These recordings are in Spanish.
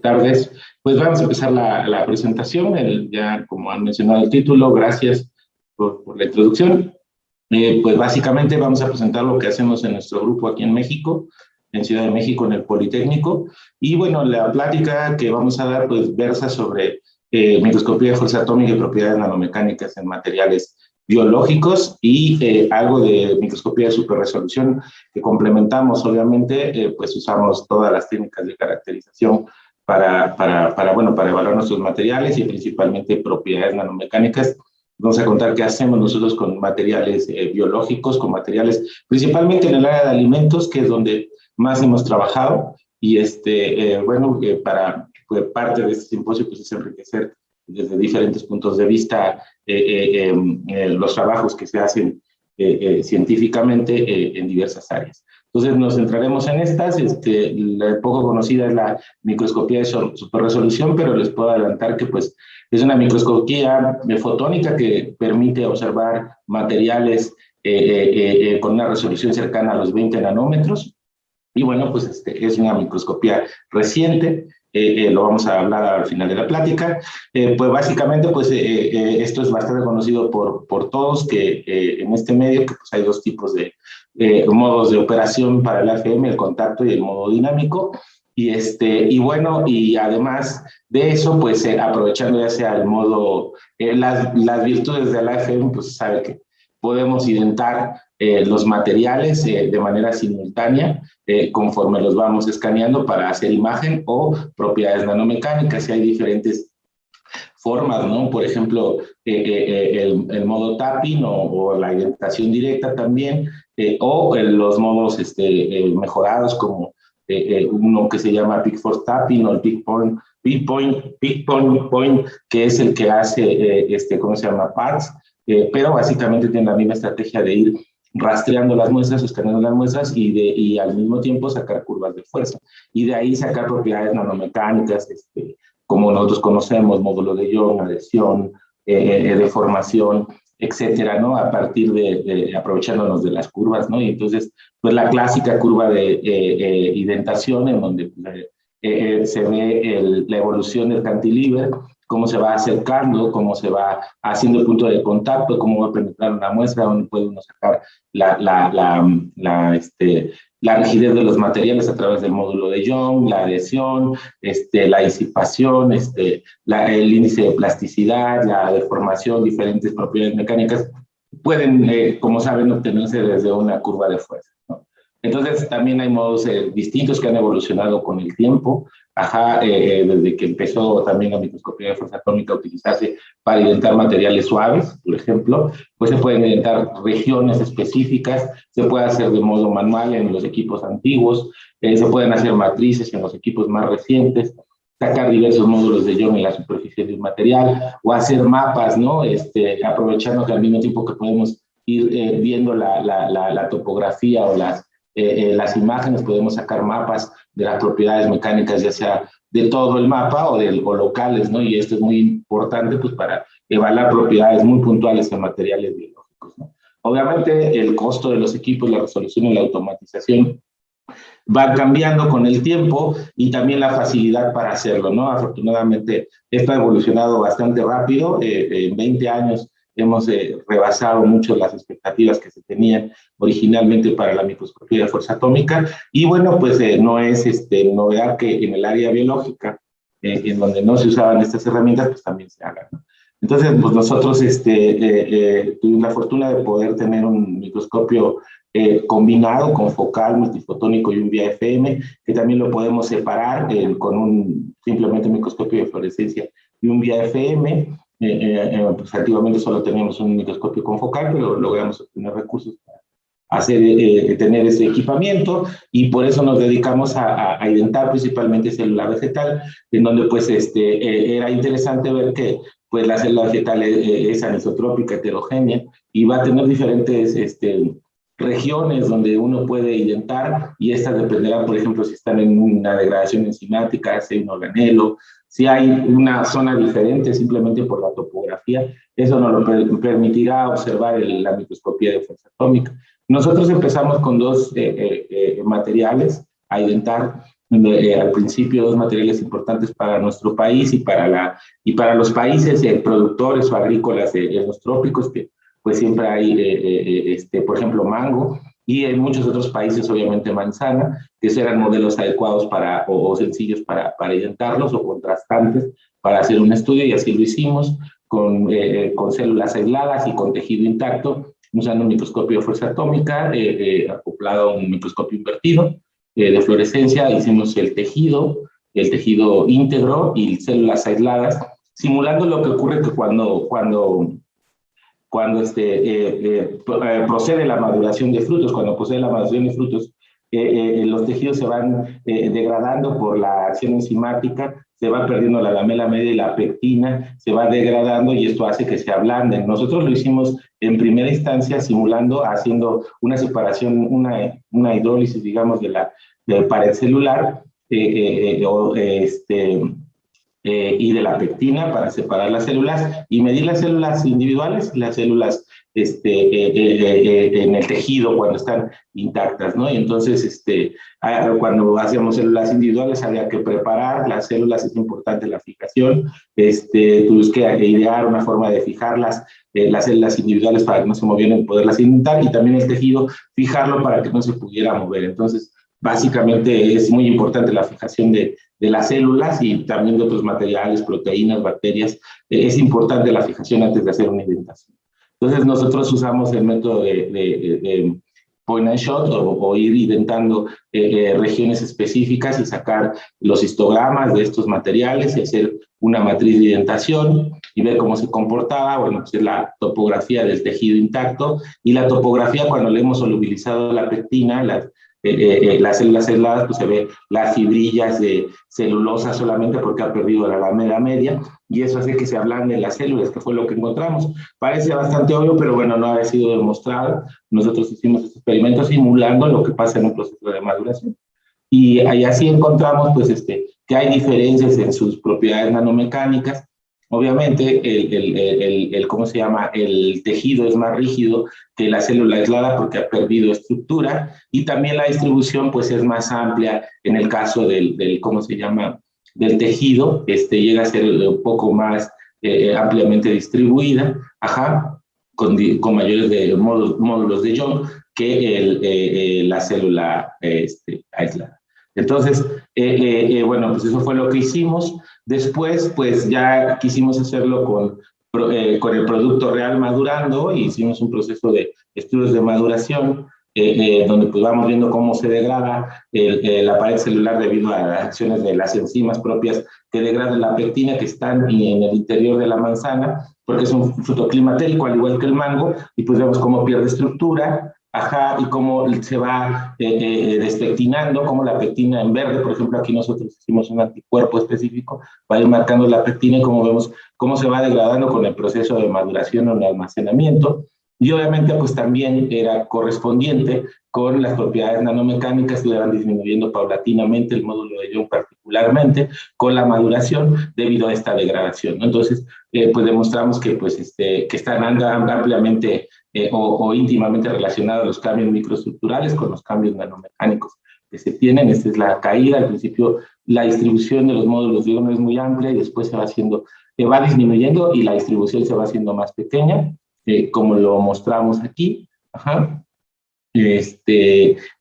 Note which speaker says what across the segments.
Speaker 1: tardes. Pues vamos a empezar la presentación. Ya como han mencionado el título, gracias por la introducción. Pues básicamente vamos a presentar lo que hacemos en nuestro grupo aquí en México, en Ciudad de México, en el Politécnico. Y bueno, la plática que vamos a dar pues versa sobre microscopía de fuerza atómica y propiedades nanomecánicas en materiales biológicos y algo de microscopía de superresolución que complementamos. Obviamente, pues usamos todas las técnicas de caracterización para evaluar nuestros materiales y principalmente propiedades nanomecánicas. Vamos a contar qué hacemos nosotros con materiales biológicos, con materiales principalmente en el área de alimentos, que es donde más hemos trabajado. Y parte de este simposio pues, es enriquecer desde diferentes puntos de vista los trabajos que se hacen científicamente en diversas áreas. Entonces nos centraremos en estas. La poco conocida es la microscopía de superresolución, pero les puedo adelantar que pues, es una microscopía fotónica que permite observar materiales con una resolución cercana a los 20 nanómetros. Y bueno, pues es una microscopía reciente. Lo vamos a hablar al final de la plática. Pues básicamente, pues esto es bastante conocido por todos, que en este medio que, pues, hay dos tipos de modos de operación para el AFM, el contacto y el modo dinámico. Y bueno, y además de eso, pues aprovechando ya sea el modo, las virtudes del AFM, pues sabe que podemos identar los materiales de manera simultánea conforme los vamos escaneando para hacer imagen o propiedades nanomecánicas. Y hay diferentes formas, ¿no? Por ejemplo, el modo tapping o la identación directa también, o los modos mejorados como uno que se llama Peak Force Tapping o el Peak Point, que es el que hace, ¿cómo se llama? PARTS, pero básicamente tiene la misma estrategia de ir rastreando las muestras, escaneando las muestras y al mismo tiempo sacar curvas de fuerza. Y de ahí sacar propiedades nanomecánicas, como nosotros conocemos, módulo de Young, adhesión, deformación, etcétera, ¿no? A partir de aprovechándonos de las curvas, ¿no? Y entonces, pues la clásica curva de identación en donde se ve la evolución del cantilever, cómo se va acercando, cómo se va haciendo el punto de contacto, cómo va a penetrar una muestra, dónde puede uno sacar la rigidez de los materiales a través del módulo de Young, la adhesión, la disipación, el índice de plasticidad, la deformación, diferentes propiedades mecánicas, pueden, como saben, obtenerse desde una curva de fuerza, ¿no? Entonces, también hay modos distintos que han evolucionado con el tiempo. Desde que empezó también la microscopía de fuerza atómica a utilizarse para identar materiales suaves, por ejemplo, pues se pueden identar regiones específicas, se puede hacer de modo manual en los equipos antiguos, se pueden hacer matrices en los equipos más recientes, sacar diversos módulos de Young en la superficie del material, o hacer mapas, ¿no? Aprovechando que al mismo tiempo que podemos ir viendo la topografía o las imágenes, podemos sacar mapas de las propiedades mecánicas, ya sea de todo el mapa o locales, ¿no? Y esto es muy importante pues, para evaluar propiedades muy puntuales en materiales biológicos, ¿no? Obviamente el costo de los equipos, la resolución y la automatización va cambiando con el tiempo y también la facilidad para hacerlo, ¿no? Afortunadamente esto ha evolucionado bastante rápido. En 20 años hemos rebasado mucho las expectativas que se tenían originalmente para la microscopía de fuerza atómica. Y bueno, pues no es novedad que en el área biológica, en donde no se usaban estas herramientas, pues también se hagan, ¿no? Entonces, pues nosotros tuvimos la fortuna de poder tener un microscopio combinado con focal, multifotónico y un vía FM, que también lo podemos separar con simplemente un microscopio de fluorescencia y un vía FM. Pues antiguamente solo teníamos un microscopio con focal, pero logramos obtener recursos para tener ese equipamiento, y por eso nos dedicamos a identar principalmente célula vegetal, en donde pues era interesante ver que pues la célula vegetal es anisotrópica, heterogénea, y va a tener diferentes regiones donde uno puede identar, y estas dependerán, por ejemplo, si están en una degradación enzimática, si hay un organelo, si hay una zona diferente simplemente por la topografía. Eso nos lo permitirá observar la microscopía de fuerza atómica. Nosotros empezamos con dos materiales a identar al principio, dos materiales importantes para nuestro país y para los países productores o agrícolas en los trópicos, que pues siempre hay, por ejemplo, mango, y en muchos otros países, obviamente, manzana, que eran modelos adecuados o sencillos para identarlos o contrastantes para hacer un estudio, y así lo hicimos con células aisladas y con tejido intacto, usando un microscopio de fuerza atómica acoplado a un microscopio invertido de fluorescencia. Hicimos el tejido íntegro y células aisladas, simulando lo que ocurre que cuando procede la maduración de frutos, los tejidos se van degradando por la acción enzimática, se va perdiendo la lamela media y la pectina se va degradando, y esto hace que se ablanden. Nosotros lo hicimos en primera instancia simulando, haciendo una separación, una hidrólisis, digamos, de la pared celular, y de la pectina para separar las células y medir las células individuales y las células en el tejido cuando están intactas, ¿no? Y entonces, cuando hacíamos células individuales había que preparar las células, es importante la fijación, tuvimos que idear una forma de fijarlas, las células individuales para que no se movieran y poderlas inyectar, y también el tejido fijarlo para que no se pudiera mover. Entonces, básicamente es muy importante la fijación de las células y también de otros materiales, proteínas, bacterias. Es importante la fijación antes de hacer una indentación. Entonces nosotros usamos el método de point and shot o ir indentando regiones específicas y sacar los histogramas de estos materiales y hacer una matriz de indentación y ver cómo se comportaba. Bueno, pues es la topografía del tejido intacto y la topografía cuando le hemos solubilizado la pectina, las células aisladas, pues se ve las fibrillas de celulosa solamente porque ha perdido la lamela media, y eso hace que se ablanden las células, que fue lo que encontramos. Parece bastante obvio, pero bueno, no ha sido demostrado. Nosotros hicimos este experimento simulando lo que pasa en un proceso de maduración. Y ahí así encontramos, pues, que hay diferencias en sus propiedades nanomecánicas. Obviamente, ¿cómo se llama? El tejido es más rígido que la célula aislada porque ha perdido estructura, y también la distribución pues es más amplia en el caso ¿cómo se llama? Del tejido, llega a ser un poco más ampliamente distribuida, con mayores módulos de Young que la célula aislada. Entonces, bueno, pues eso fue lo que hicimos. Después, pues ya quisimos hacerlo con el producto real madurando, y hicimos un proceso de estudios de maduración, donde pues vamos viendo cómo se degrada la pared celular debido a las acciones de las enzimas propias que degradan la pectina, que están en el interior de la manzana, porque es un fruto climatérico, al igual que el mango, y pues vemos cómo pierde estructura, y cómo se va despectinando, como la pectina en verde, por ejemplo, aquí nosotros hicimos un anticuerpo específico para ir marcando la pectina, y como vemos cómo se va degradando con el proceso de maduración o el almacenamiento. Y obviamente pues también era correspondiente con las propiedades nanomecánicas que iban disminuyendo paulatinamente, el módulo de Young particularmente, con la maduración debido a esta degradación, ¿no? Entonces, pues demostramos que, pues, que están ampliamente o íntimamente relacionados los cambios microestructurales con los cambios nanomecánicos que se tienen. Esta es la caída. Al principio la distribución de los módulos de Young es muy amplia y después va disminuyendo y la distribución se va haciendo más pequeña, como lo mostramos aquí.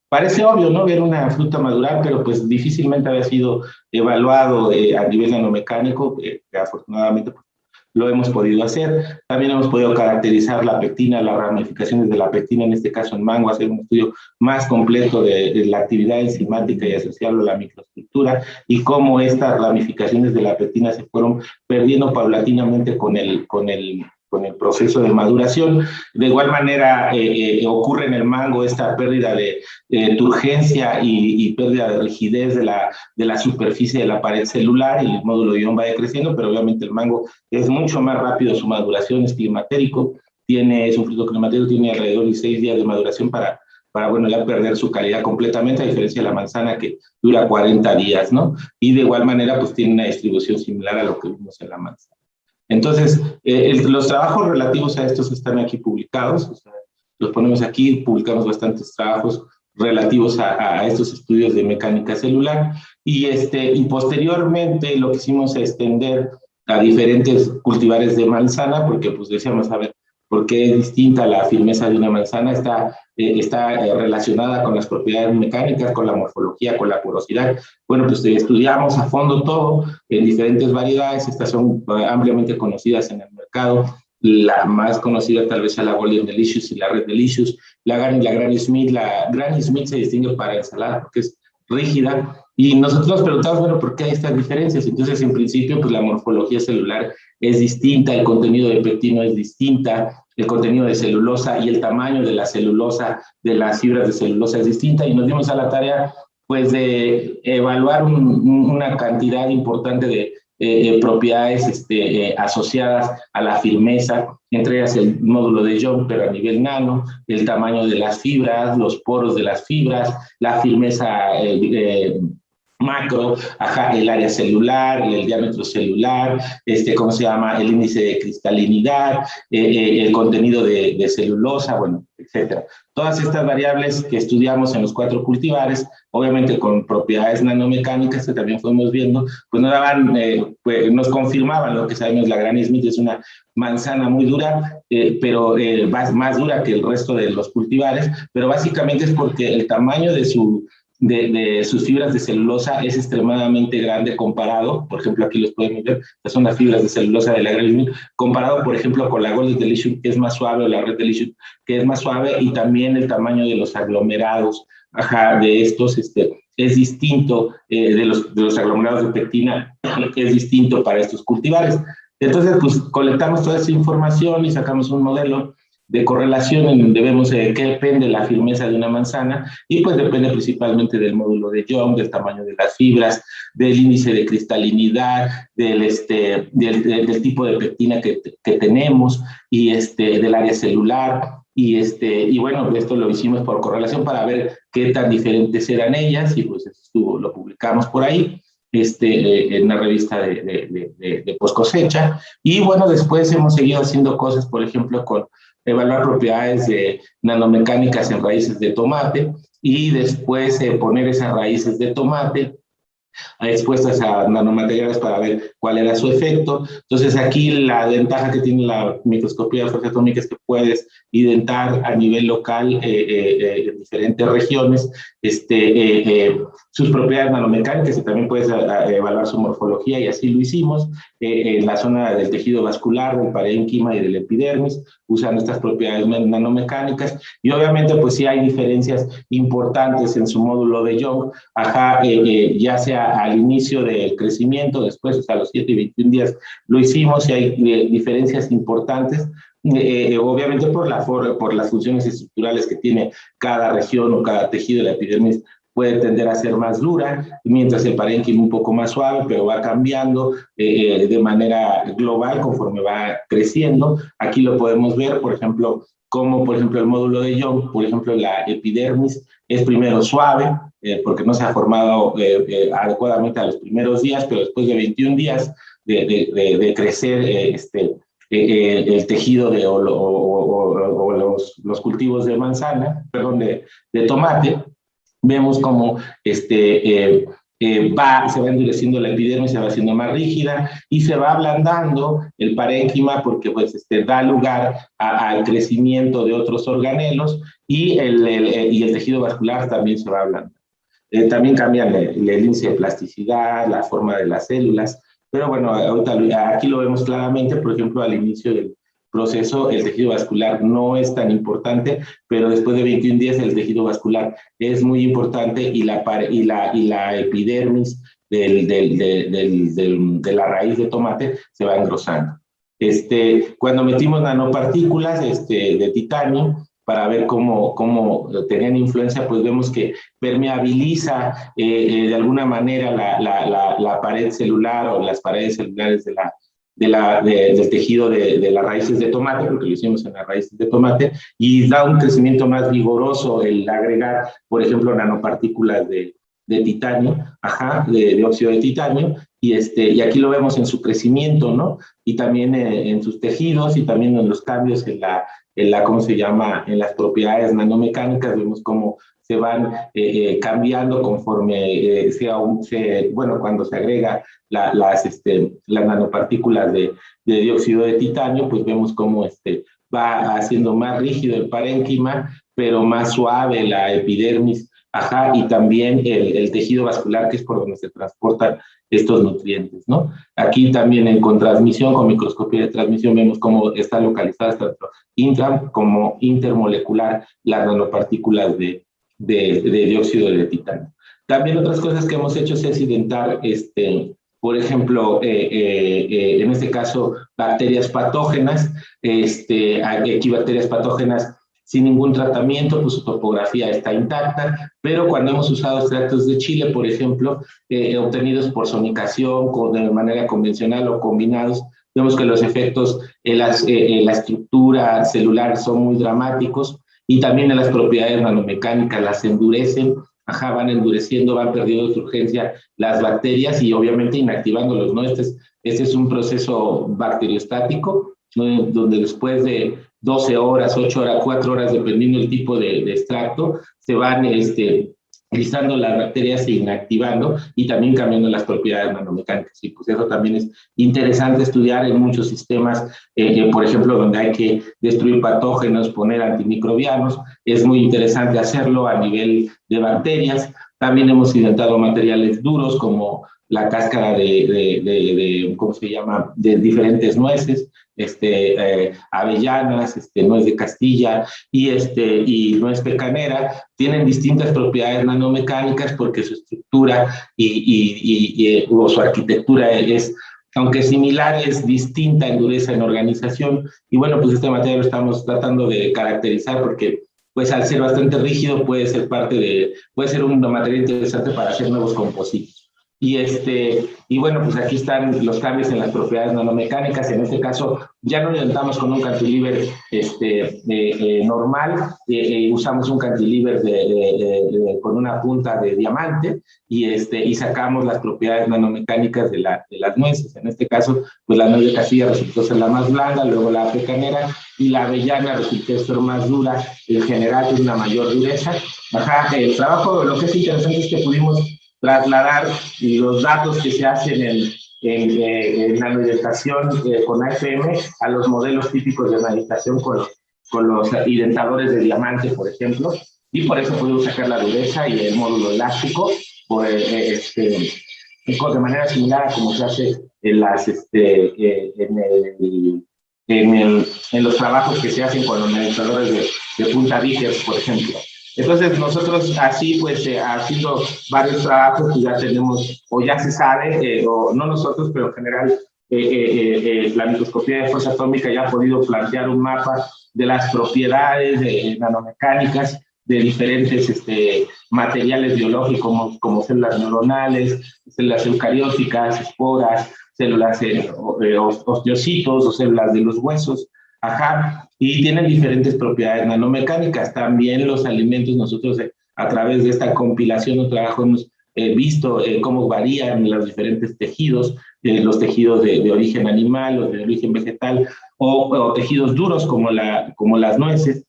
Speaker 1: Parece obvio, ¿no?, ver una fruta madurar, pero pues difícilmente había sido evaluado a nivel nanomecánico, que afortunadamente pues, lo hemos podido hacer. También hemos podido caracterizar la pectina, las ramificaciones de la pectina, en este caso en mango, hacer un estudio más completo de la actividad enzimática y asociarlo a la microestructura, y cómo estas ramificaciones de la pectina se fueron perdiendo paulatinamente con el proceso de maduración. De igual manera ocurre en el mango esta pérdida de turgencia y pérdida de rigidez de la superficie de la pared celular, y el módulo de Young va decreciendo, pero obviamente el mango es mucho más rápido su maduración, es climatérico, es un fruto climatérico, tiene alrededor de 6 días de maduración para bueno, ya perder su calidad completamente, a diferencia de la manzana que dura 40 días, ¿no? Y de igual manera pues tiene una distribución similar a lo que vimos en la manzana. Entonces, los trabajos relativos a estos están aquí publicados, o sea, los ponemos aquí, publicamos bastantes trabajos relativos a estos estudios de mecánica celular. Y posteriormente lo que hicimos es extender a diferentes cultivares de manzana, porque pues decíamos, a ver, ¿por qué es distinta la firmeza de una manzana? Está relacionada con las propiedades mecánicas, con la morfología, con la porosidad. Bueno, pues estudiamos a fondo todo en diferentes variedades. Estas son ampliamente conocidas en el mercado. La más conocida tal vez es la Golden Delicious y la Red Delicious. La Granny Smith. La Granny Smith se distingue para ensalada porque es rígida. Y nosotros nos preguntamos, bueno, ¿por qué hay estas diferencias? Entonces, en principio, pues la morfología celular es distinta, el contenido de pectino es distinta, el contenido de celulosa y el tamaño de la celulosa, de las fibras de celulosa es distinta, y nos dimos a la tarea, pues, de evaluar una cantidad importante de propiedades asociadas a la firmeza, entre ellas el módulo de Young, pero a nivel nano, el tamaño de las fibras, los poros de las fibras, la firmeza macro, el área celular, el diámetro celular, ¿cómo se llama? El índice de cristalinidad, el contenido de celulosa, bueno, etcétera. Todas estas variables que estudiamos en los 4 cultivares, obviamente con propiedades nanomecánicas que también fuimos viendo, pues nos daban, pues nos confirmaban lo que sabemos. La Granny Smith es una manzana muy dura, pero más dura que el resto de los cultivares, pero básicamente es porque el tamaño de sus fibras de celulosa es extremadamente grande comparado, por ejemplo, aquí los podemos ver, estas son las fibras de celulosa de la Granny Smith, comparado, por ejemplo, con la Golden Delicious, que es más suave, o la Red Delicious, que es más suave, y también el tamaño de los aglomerados, de estos, es distinto, de los aglomerados de pectina, es distinto para estos cultivares. Entonces, pues, colectamos toda esa información y sacamos un modelo de correlación en donde vemos qué depende la firmeza de una manzana, y pues depende principalmente del módulo de Young, del tamaño de las fibras, del índice de cristalinidad, del tipo de pectina que tenemos, y del área celular, y bueno, esto lo hicimos por correlación para ver qué tan diferentes eran ellas, y pues lo publicamos por ahí, en una revista de post cosecha. Y bueno, después hemos seguido haciendo cosas, por ejemplo, con evaluar propiedades nanomecánicas en raíces de tomate, y después poner esas raíces de tomate expuestas a nanomateriales para ver cuál era su efecto. Entonces aquí la ventaja que tiene la microscopía de fuerza atómica es que puedes identar a nivel local en diferentes regiones sus propiedades nanomecánicas, y también puedes evaluar su morfología, y así lo hicimos en la zona del tejido vascular, del parénquima y del epidermis, usando estas propiedades nanomecánicas. Y obviamente pues sí hay diferencias importantes en su módulo de Young, ya sea al inicio del crecimiento, después hasta los 7 y 21 días lo hicimos, y hay diferencias importantes, obviamente por las funciones estructurales que tiene cada región o cada tejido de la epidermis. Puede tender a ser más dura, mientras el parénquima un poco más suave, pero va cambiando de manera global conforme va creciendo. Aquí lo podemos ver, por ejemplo, como por ejemplo el módulo de Young, por ejemplo la epidermis es primero suave, porque no se ha formado adecuadamente a los primeros días, pero después de 21 días de crecer el tejido o los cultivos de manzana, perdón, de tomate, vemos como se va endureciendo la epidermis, se va haciendo más rígida, y se va ablandando el parénquima, porque pues da lugar al crecimiento de otros organelos, y el tejido vascular también se va ablandando. También cambian el índice de plasticidad, la forma de las células, pero bueno, aquí lo vemos claramente. Por ejemplo, al inicio del proceso el tejido vascular no es tan importante, pero después de 21 días el tejido vascular es muy importante, y la epidermis de la raíz de tomate se va engrosando. Cuando metimos nanopartículas de titanio para ver cómo tenían influencia, pues vemos que permeabiliza de alguna manera la pared celular, o las paredes celulares del tejido de las raíces de tomate, porque lo hicimos en las raíces de tomate, y da un crecimiento más vigoroso el agregar, por ejemplo, nanopartículas de titanio, de óxido de titanio, y aquí lo vemos en su crecimiento, ¿no? Y también en sus tejidos, y también en los cambios ¿cómo se llama? En las propiedades nanomecánicas. Vemos cómo se van cambiando conforme cuando se agrega las nanopartículas de dióxido de titanio, pues vemos cómo va haciendo más rígido el parénquima, pero más suave la epidermis, y también el tejido vascular, que es por donde se transportan estos nutrientes, ¿no? Aquí también con transmisión, con microscopía de transmisión, vemos cómo está localizada tanto como intermolecular las nanopartículas de dióxido de titanio. También otras cosas que hemos hecho es identar, por ejemplo, en este caso, bacterias patógenas, aquí bacterias patógenas sin ningún tratamiento, pues su topografía está intacta, pero cuando hemos usado extractos de chile, por ejemplo, obtenidos por sonicación de manera convencional o combinados, vemos que los efectos en la estructura celular son muy dramáticos, y también en las propiedades nanomecánicas las endurecen, van endureciendo, van perdiendo su urgencia las bacterias y obviamente inactivándolos, ¿no? Este es un proceso bacteriostático, ¿no? Donde después de 12 horas, 8 horas, 4 horas, dependiendo del tipo de extracto, se van listando las bacterias e inactivando y también cambiando las propiedades nanomecánicas. Y pues eso también es interesante estudiar en muchos sistemas, por ejemplo, donde hay que destruir patógenos, poner antimicrobianos. Es muy interesante hacerlo a nivel de bacterias. También hemos identado materiales duros como la cáscara ¿cómo se llama?, de diferentes nueces, avellanas, nuez de Castilla y nuez pecanera, tienen distintas propiedades nanomecánicas porque su estructura o su arquitectura es, aunque similar, es distinta en dureza, en organización, y bueno, pues este material lo estamos tratando de caracterizar porque pues al ser bastante rígido puede ser un material interesante para hacer nuevos compositos. Y bueno, pues aquí están los cambios en las propiedades nanomecánicas. En este caso, ya no intentamos con un cantilever normal, usamos un cantilever con una punta de diamante y sacamos las propiedades nanomecánicas de las nueces. En este caso, pues la nuez de Castilla resultó ser la más blanda, luego la pecanera, y la avellana resultó ser más dura, en general tiene una mayor dureza. El trabajo, lo que es interesante es que pudimos trasladar los datos que se hacen en nanoidentación con AFM a los modelos típicos de nanoidentación con los identadores de diamante, por ejemplo, y por eso pudimos sacar la dureza y el módulo elástico de manera similar a como se hace en los trabajos que se hacen con los nanoidentadores de punta Vickers, por ejemplo. Entonces nosotros así pues haciendo varios trabajos pues ya tenemos, o ya se sabe, o no nosotros, pero en general la microscopía de fuerza atómica ya ha podido plantear un mapa de las propiedades nanomecánicas de diferentes materiales biológicos como células neuronales, células eucarióticas, esporas, células osteocitos o células de los huesos. Y tienen diferentes propiedades nanomecánicas. También los alimentos, nosotros a través de esta compilación o trabajo hemos visto cómo varían los diferentes tejidos, los tejidos de origen animal o de origen vegetal, o tejidos duros como las nueces,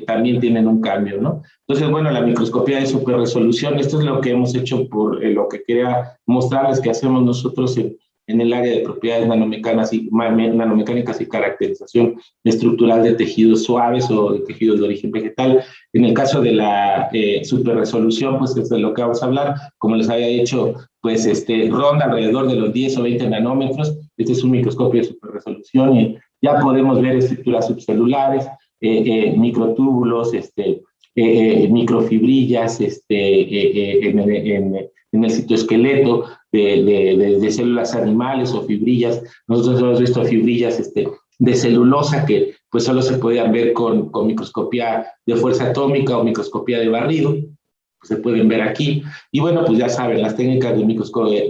Speaker 1: también tienen un cambio, ¿no? Entonces, bueno, la microscopía de superresolución, esto es lo que hemos hecho lo que quería mostrarles que hacemos nosotros en el área de propiedades nanomecánicas y caracterización estructural de tejidos suaves o de tejidos de origen vegetal. En el caso de la superresolución, pues es de lo que vamos a hablar. Como les había dicho, pues ronda alrededor de los 10 o 20 nanómetros. Este es un microscopio de superresolución y ya podemos ver estructuras subcelulares, microtúbulos, microfibrillas en el citoesqueleto de células animales o fibrillas. Nosotros hemos visto fibrillas de celulosa que pues solo se podían ver con microscopía de fuerza atómica o microscopía de barrido, pues se pueden ver aquí. Y bueno, pues ya saben, las técnicas de microscopía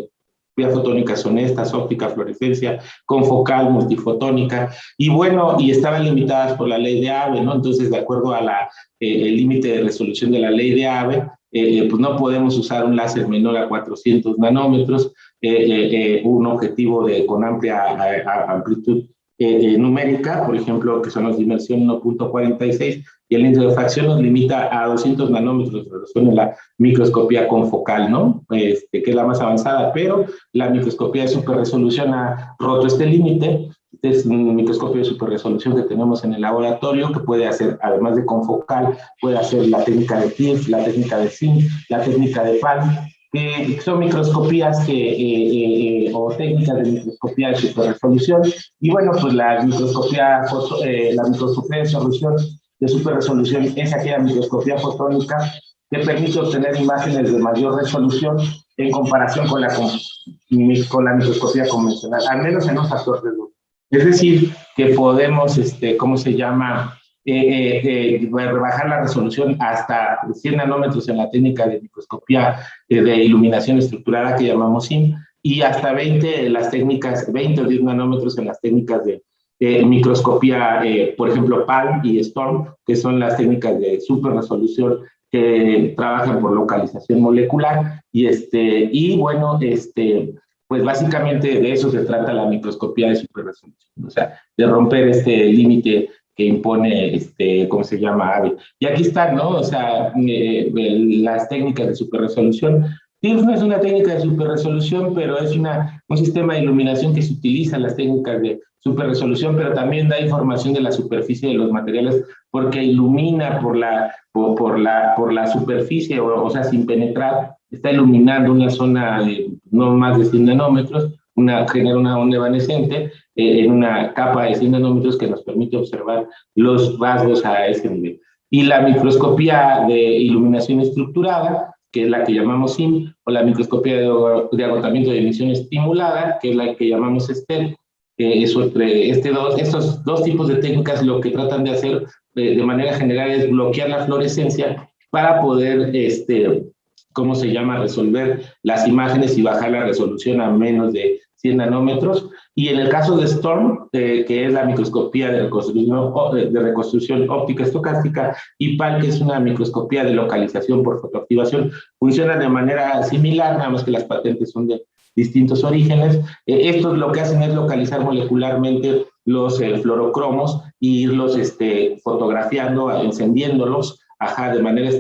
Speaker 1: fotónica son estas: óptica, fluorescencia, confocal, multifotónica, y bueno, y estaban limitadas por la ley de Abbe, ¿no? Entonces, de acuerdo a el límite de resolución de la ley de Abbe, pues no podemos usar un láser menor a 400 nanómetros, un objetivo con amplia amplitud numérica, por ejemplo, que son los de inmersión 1.46, y el índice de fracción nos limita a 200 nanómetros de resolución en la microscopía confocal, ¿no? Que es la más avanzada, pero la microscopía de superresolución ha roto este límite. Este es un microscopio de superresolución que tenemos en el laboratorio, que puede hacer, además de confocal, puede hacer la técnica de TIRF, la técnica de SIM, la técnica de PAL, que son microscopías o técnicas de microscopía de superresolución. Y bueno, pues la microscopía de superresolución es aquella microscopía fotónica que permite obtener imágenes de mayor resolución en comparación con la microscopía convencional, al menos en un factor de luz. Es decir, que podemos, ¿cómo se llama? Rebajar la resolución hasta 100 nanómetros en la técnica de microscopía de iluminación estructurada que llamamos SIM, y hasta 20 en las técnicas, 20 o 10 nanómetros en las técnicas de microscopía, por ejemplo, PAL y STORM, que son las técnicas de super resolución que trabajan por localización molecular, y bueno, pues básicamente de eso se trata la microscopía de superresolución, o sea, de romper este límite que impone, ¿cómo se llama? AVE. Y aquí están, ¿no? O sea, las técnicas de superresolución. TIRF no es una técnica de superresolución, pero es un sistema de iluminación que se utiliza en las técnicas de superresolución, pero también da información de la superficie de los materiales porque ilumina por la superficie, o sea, sin penetrar, está iluminando una zona de no más de 100 nanómetros, genera una onda evanescente en una capa de 100 nanómetros que nos permite observar los rasgos a ese nivel. Y la microscopía de iluminación estructurada, que es la que llamamos SIM, o la microscopía de agotamiento de emisión estimulada, que es la que llamamos STEM. Estos dos tipos de técnicas lo que tratan de hacer de manera general es bloquear la fluorescencia para poder, ¿cómo se llama?, resolver las imágenes y bajar la resolución a menos de 100 nanómetros. Y en el caso de STORM, que es la microscopía de reconstrucción óptica estocástica, y PAL, que es una microscopía de localización por fotoactivación, funcionan de manera similar, nada más que las patentes son de distintos orígenes. Estos lo que hacen es localizar molecularmente los fluorocromos e irlos fotografiando, encendiéndolos, de manera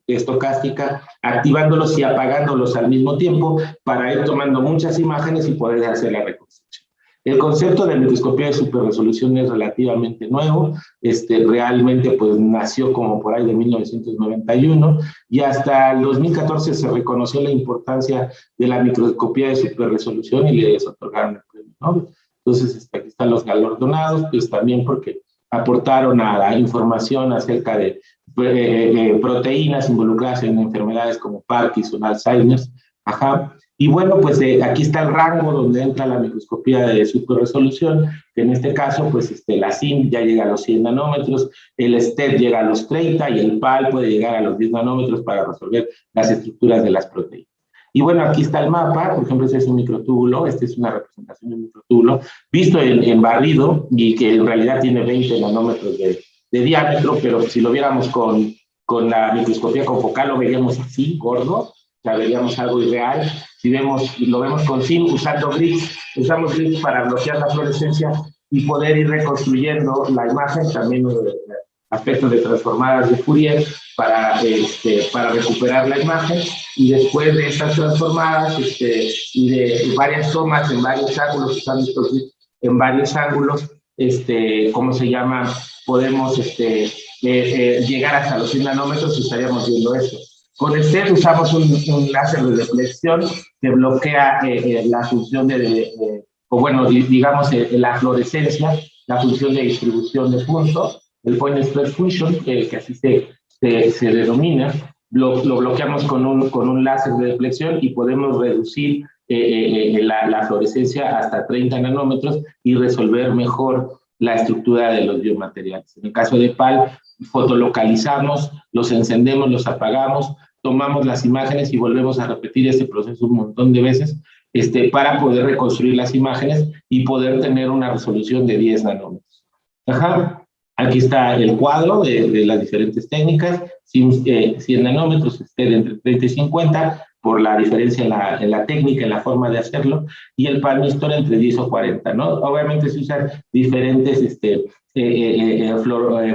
Speaker 1: estocástica, activándolos y apagándolos al mismo tiempo para ir tomando muchas imágenes y poder hacer la reconstrucción. El concepto de microscopía de superresolución es relativamente nuevo, realmente pues nació como por ahí de 1991, y hasta el 2014 se reconoció la importancia de la microscopía de superresolución y les otorgaron el premio Nobel. Entonces, aquí están los galardonados, pues también porque aportaron a la información acerca de proteínas involucradas en enfermedades como Parkinson, Alzheimer. Y bueno, pues aquí está el rango donde entra la microscopía de superresolución, que en este caso, pues la SIM ya llega a los 100 nanómetros, el STED llega a los 30 y el PAL puede llegar a los 10 nanómetros para resolver las estructuras de las proteínas. Y bueno, aquí está el mapa, por ejemplo, este es un microtúbulo, esta es una representación de un microtúbulo, visto en barrido, y que en realidad tiene 20 nanómetros de diámetro, pero si lo viéramos con la microscopía confocal lo veríamos así, gordo, o sea, veríamos algo irreal. Si lo vemos con SIM, usamos GRIDS para bloquear la fluorescencia y poder ir reconstruyendo la imagen, también aspectos de transformadas de Fourier para recuperar la imagen, y después de estas transformadas y de varias tomas en varios ángulos, usando estos GRIDS en varios ángulos, ¿cómo se llama?, podemos llegar hasta los 100 nanómetros y estaríamos viendo esto. Con STED usamos un láser de deflexión que bloquea la función digamos, la fluorescencia, la función de distribución de puntos, el point spread function, que así se denomina. Lo bloqueamos con un láser de deflexión y podemos reducir la fluorescencia hasta 30 nanómetros y resolver mejor la estructura de los biomateriales. En el caso de PAL, fotolocalizamos, los encendemos, los apagamos, tomamos las imágenes y volvemos a repetir este proceso un montón de veces para poder reconstruir las imágenes y poder tener una resolución de 10 nanómetros. Aquí está el cuadro de las diferentes técnicas, 100 nanómetros, entre 30 y 50, por la diferencia en la técnica, en la forma de hacerlo, y el Palmistor entre 10 o 40, ¿no? Obviamente se usan diferentes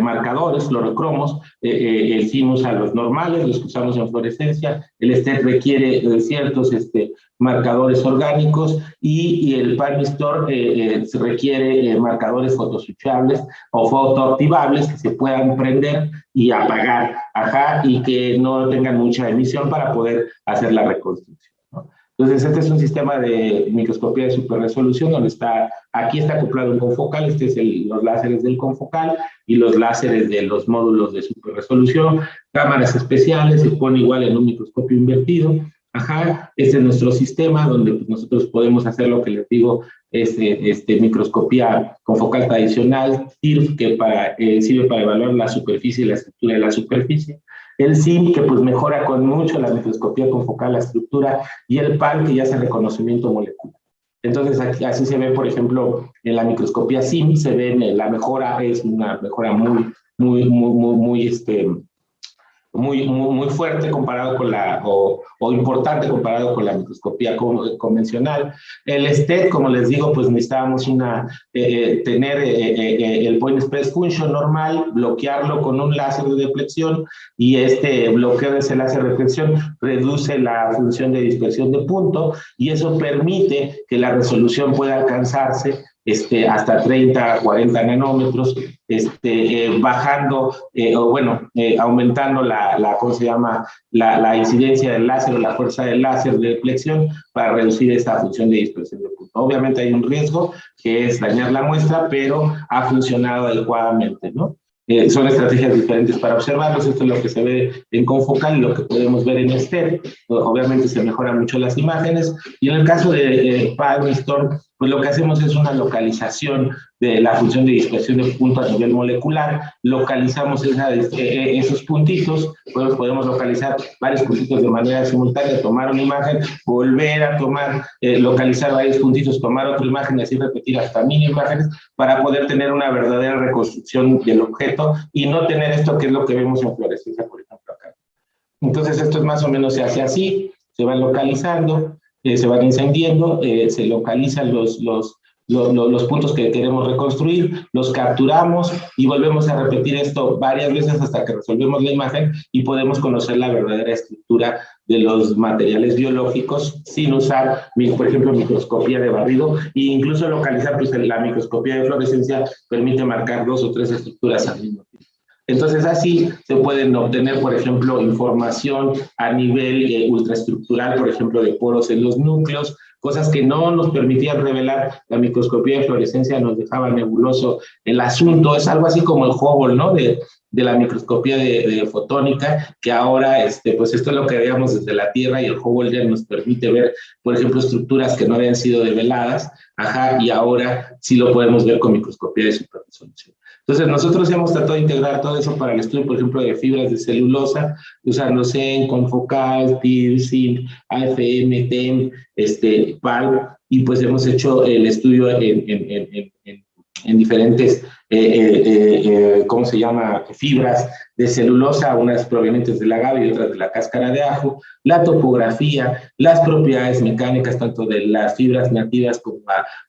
Speaker 1: marcadores, fluorocromos, el SIM usa los normales, los que usamos en fluorescencia, el STET requiere ciertos marcadores orgánicos y el Palmistor se requiere marcadores fotoswitchables o fotoactivables que se puedan prender y apagar, y que no tengan mucha emisión para poder hacer la reconstrucción, ¿no? Entonces, este es un sistema de microscopía de superresolución donde aquí está acoplado un confocal, este es los láseres del confocal y los láseres de los módulos de superresolución, cámaras especiales, se pone igual en un microscopio invertido. Este es nuestro sistema donde pues, nosotros podemos hacer lo que les digo, microscopía confocal tradicional, TIRF, que sirve para evaluar la superficie y la estructura de la superficie, el SIM, que pues mejora con mucho la microscopía confocal, la estructura, y el PAL, que ya hace reconocimiento molecular. Entonces, aquí, así se ve, por ejemplo, en la microscopía SIM, se ve la mejora, es una mejora muy fuerte comparado con o importante comparado con la microscopía convencional. El STET, como les digo, pues necesitábamos tener el point express function normal, bloquearlo con un láser de deflexión, y este bloqueo de ese láser de deflexión reduce la función de dispersión de punto, y eso permite que la resolución pueda alcanzarse hasta 30, 40 nanómetros, bajando, aumentando ¿cómo se llama? La incidencia del láser o la fuerza del láser de deflexión para reducir esta función de dispersión de punto. Obviamente hay un riesgo que es dañar la muestra, pero ha funcionado adecuadamente, ¿no? Son estrategias diferentes para observarlos. Esto es lo que se ve en confocal y lo que podemos ver en STET. Obviamente se mejoran mucho las imágenes. Y en el caso de Palmistor, pues lo que hacemos es una localización de la función de dispersión de punto a nivel molecular. Localizamos esos puntitos, pues podemos localizar varios puntitos de manera simultánea, tomar una imagen, volver a localizar varios puntitos, tomar otra imagen y así repetir hasta 1000 imágenes para poder tener una verdadera reconstrucción del objeto y no tener esto que es lo que vemos en fluorescencia, por ejemplo, acá. Entonces, esto es más o menos se hace así, se van localizando, se van encendiendo, se localizan los puntos que queremos reconstruir, los capturamos y volvemos a repetir esto varias veces hasta que resolvemos la imagen y podemos conocer la verdadera estructura de los materiales biológicos sin usar, por ejemplo, microscopía de barrido, e incluso localizar, pues la microscopía de fluorescencia permite marcar 2 o 3 estructuras al mismo tiempo. Entonces, así se pueden obtener, por ejemplo, información a nivel ultraestructural, por ejemplo, de poros en los núcleos, cosas que no nos permitían revelar la microscopía de fluorescencia, nos dejaba nebuloso el asunto. Es algo así como el Hubble, ¿no? De la microscopía de fotónica, que ahora, pues esto es lo que veíamos desde la Tierra, y el Hubble ya nos permite ver, por ejemplo, estructuras que no habían sido develadas, y ahora sí lo podemos ver con microscopía de superresolución. Entonces, nosotros hemos tratado de integrar todo eso para el estudio, por ejemplo, de fibras de celulosa, usando CEN, Confocal, TIR, SIM, AFM, TEM, PAL, y pues hemos hecho el estudio en diferentes, ¿cómo se llama?, fibras de celulosa, unas provenientes del agave y otras de la cáscara de ajo, la topografía, las propiedades mecánicas, tanto de las fibras nativas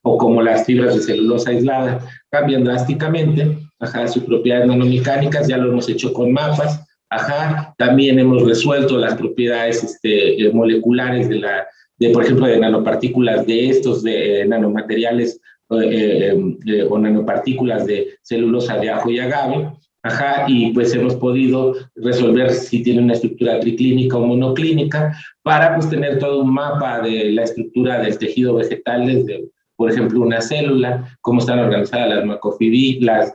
Speaker 1: como las fibras de celulosa aislada, cambian drásticamente, sus propiedades nanomecánicas, ya lo hemos hecho con mapas, también hemos resuelto las propiedades moleculares por ejemplo, de nanopartículas de nanomateriales o nanopartículas de celulosa de ajo y agave, y pues hemos podido resolver si tiene una estructura triclínica o monoclínica para pues tener todo un mapa de la estructura del tejido vegetal desde, por ejemplo, una célula, cómo están organizadas las macrofibrillas,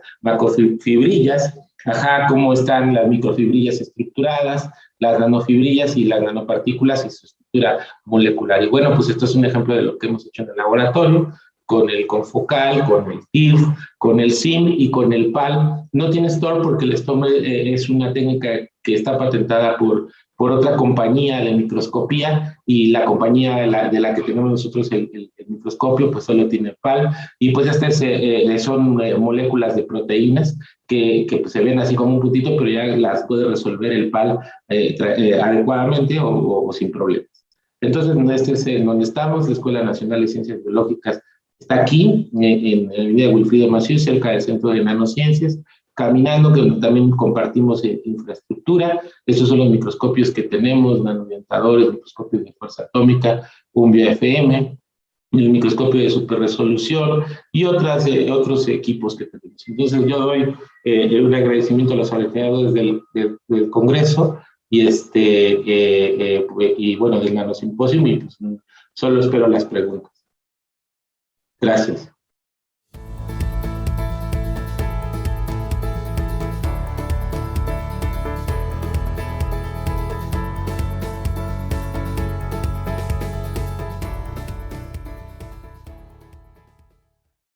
Speaker 1: cómo están las microfibrillas estructuradas, las nanofibrillas y las nanopartículas y su estructura molecular. Y bueno, pues esto es un ejemplo de lo que hemos hecho en el laboratorio, con el confocal, con el TIRF, con el SIM y con el PAL. No tiene STOR porque el STOR es una técnica que está patentada por otra compañía de microscopía, y la compañía de la que tenemos nosotros el microscopio, pues solo tiene PAL, y pues son moléculas de proteínas que pues, se ven así como un puntito, pero ya las puede resolver el PAL adecuadamente o sin problemas. Entonces, este es en donde estamos, la Escuela Nacional de Ciencias Biológicas está aquí, en la avenida Wilfrido Massieu, cerca del Centro de Nanociencias, caminando, que también compartimos infraestructura. Estos son los microscopios que tenemos, nanoorientadores, microscopios de fuerza atómica, un BioFM, el microscopio de superresolución y otros equipos que tenemos. Entonces yo doy un agradecimiento a los organizadores del Congreso y bueno, del Nanosimposio, y pues solo espero las preguntas. Gracias.